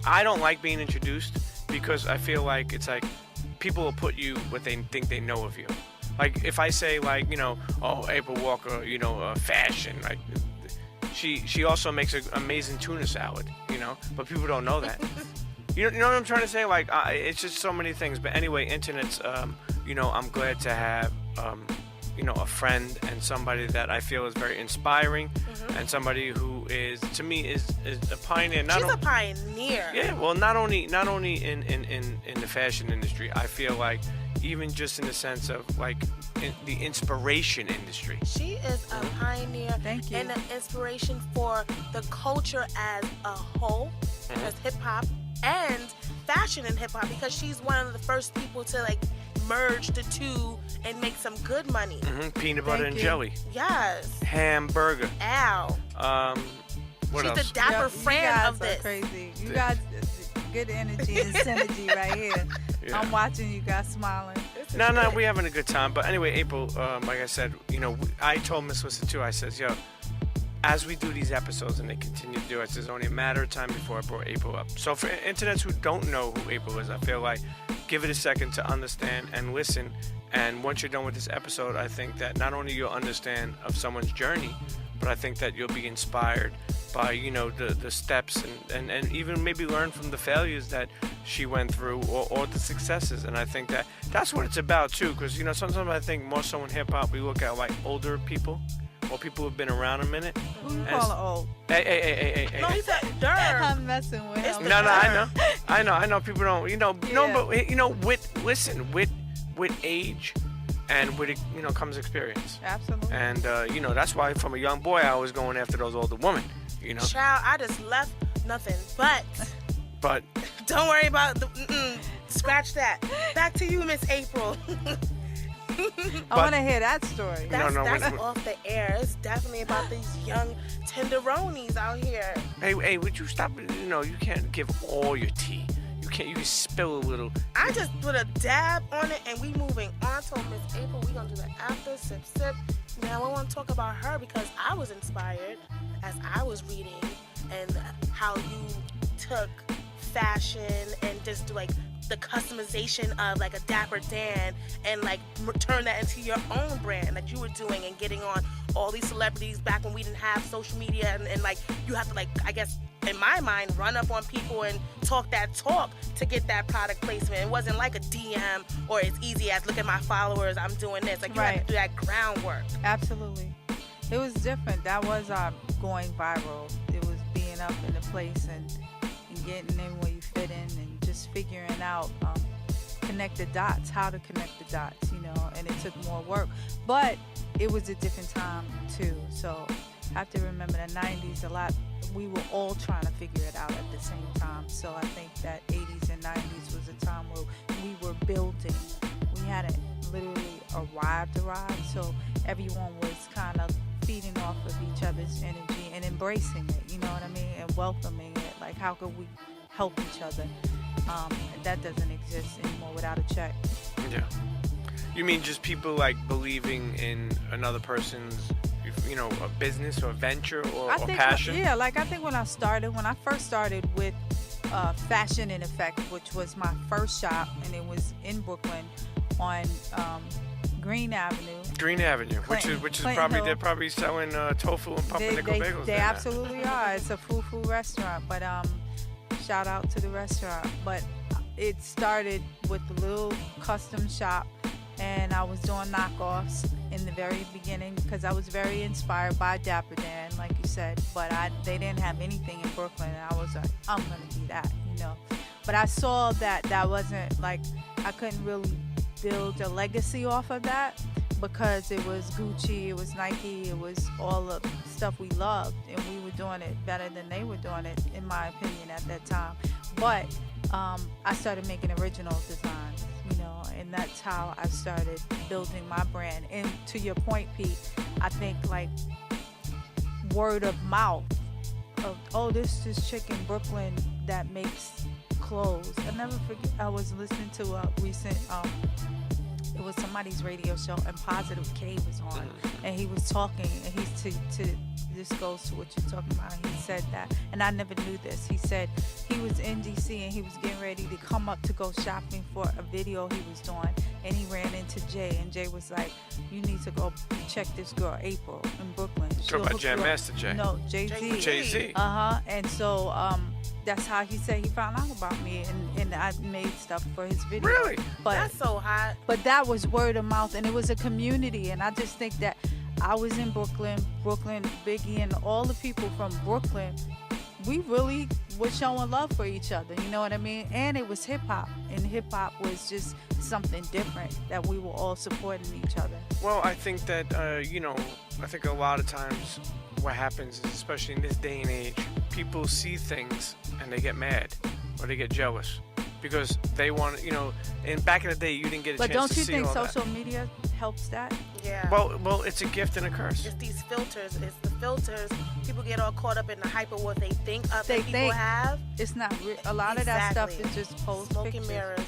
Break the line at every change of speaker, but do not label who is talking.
I don't like being introduced because I feel like it's like people will put you what they think they know of you. Like if I say like, you know, oh, April Walker, you know, fashion, like she also makes an amazing tuna salad, you know, but people don't know that. You know what I'm trying to say? Like it's just so many things. But anyway, internet's, you know, I'm glad to have, you know, a friend and somebody that I feel is very inspiring, and somebody who is, to me, is a pioneer.
She's a pioneer.
Yeah, well, not only in the fashion industry, I feel like even just in the sense of like in the inspiration industry.
She is a pioneer.
Thank you.
And an inspiration for the culture as a whole, as hip hop and fashion in hip hop, because she's one of the first people to like merge the two and make some good money.
Peanut butter and jelly.
Yes.
Hamburger.
Ow.
What
She's
else?
the Dapper friend of this.
Crazy. You guys, good energy and synergy right here.
Yeah.
I'm watching you guys smiling.
No, we having a good time. But anyway, April, like I said, you know, I told Miss Lissa too. I says, yo, as we do these episodes and they continue to do it, it's only a matter of time before I brought April up. So for internets who don't know who April is, I feel like give it a second to understand and listen. And once you're done with this episode, I think that not only you'll understand of someone's journey, but I think that you'll be inspired by, you know, the steps and even maybe learn from the failures that she went through or the successes. And I think that that's what it's about too, because, you know, sometimes I think more so in hip-hop we look at like older people or people who've been around a minute.
Who you calling old?
Hey.
No, he said dirt.
I'm messing with him.
No, I know. People don't, you know, but you know, with age and with it, you know, comes experience.
Absolutely.
And you know, that's why from a young boy I was going after those older women. You know.
Child, I just left nothing, but don't worry about the. Scratch that. Back to you, Miss April.
I want to hear that story.
That's off the air. It's definitely about these young tenderonis out here.
Hey, would you stop? You know, you can't give all your tea. You can spill a little.
I just put a dab on it and we moving on. So Miss April, we gonna do the after sip. Now I want to talk about her because I was inspired as I was reading and how you took fashion and just like the customization of like a Dapper Dan and like turn that into your own brand that you were doing and getting on all these celebrities back when we didn't have social media and like you have to like, I guess in my mind, run up on people and talk that talk to get that product placement. It wasn't like a DM or as easy as look at my followers, I'm doing this. Like you had to do that groundwork.
Absolutely. It was different. That was going viral. It was being up in the place and getting in where you fit in and just figuring out connect the dots, how to connect the dots, you know, and it took more work. But it was a different time too. So I have to remember the 90s we were all trying to figure it out at the same time. So I think that 80s and 90s was a time where we were building. We hadn't literally arrived, so everyone was kind of feeding off of each other's energy and embracing it, you know what I mean, and welcoming it. Like, how could we help each other? That doesn't exist anymore without a check.
Yeah. You mean just people like believing in another person's, you know, a business or venture or passion?
Yeah, like I think when I first started with Fashion in Effect, which was my first shop, and it was in Brooklyn on Green Avenue.
Clinton, which is probably they're probably selling tofu and pumpernickel bagels.
They absolutely are. It's a fufu restaurant, but shout out to the restaurant. But it started with a little custom shop, and I was doing knockoffs in the very beginning because I was very inspired by Dapper Dan, like you said. But they didn't have anything in Brooklyn, and I was like, I'm gonna be that, you know. But I saw that wasn't like I couldn't really build a legacy off of that because it was Gucci, it was Nike, it was all the stuff we loved, and we were doing it better than they were doing it, in my opinion, at that time. But I started making original designs, you know, and that's how I started building my brand. And to your point, Pete, I think like word of mouth of, oh, this chick in Brooklyn that makes clothes. I never forget, I was listening to a recent it was somebody's radio show and Positive K was on, and he was talking, and he's to this goes to what you're talking about. He said that, and I never knew this. He said he was in DC and he was getting ready to come up to go shopping for a video he was doing, and he ran into Jay, and Jay was like, "You need to go check this girl April in Brooklyn."
Talking about Jam Master Jay.
No, Jay-Z.
Jay-Z.
And so that's how he said he found out about me, and I made stuff for his video.
Really?
But
That's so hot.
But that was word of mouth, and it was a community, and I just think that I was in Brooklyn, Biggie, and all the people from Brooklyn, we really were showing love for each other, you know what I mean? And it was hip-hop, and hip-hop was just something different that we were all supporting each other.
Well, I think that, I think a lot of times what happens is, especially in this day and age, people see things and they get mad or they get jealous because they want, and back in the day, you didn't get a
But
chance
don't
to
you
see
think
all
social
that.
media helps that?
Yeah.
Well, it's a gift and a curse.
It's these filters. It's the filters. People get all caught up in the hype of what they think other people
think.
have.
It's not a lot of that stuff
Exactly.
is just post
Smoke and
pictures.
mirrors.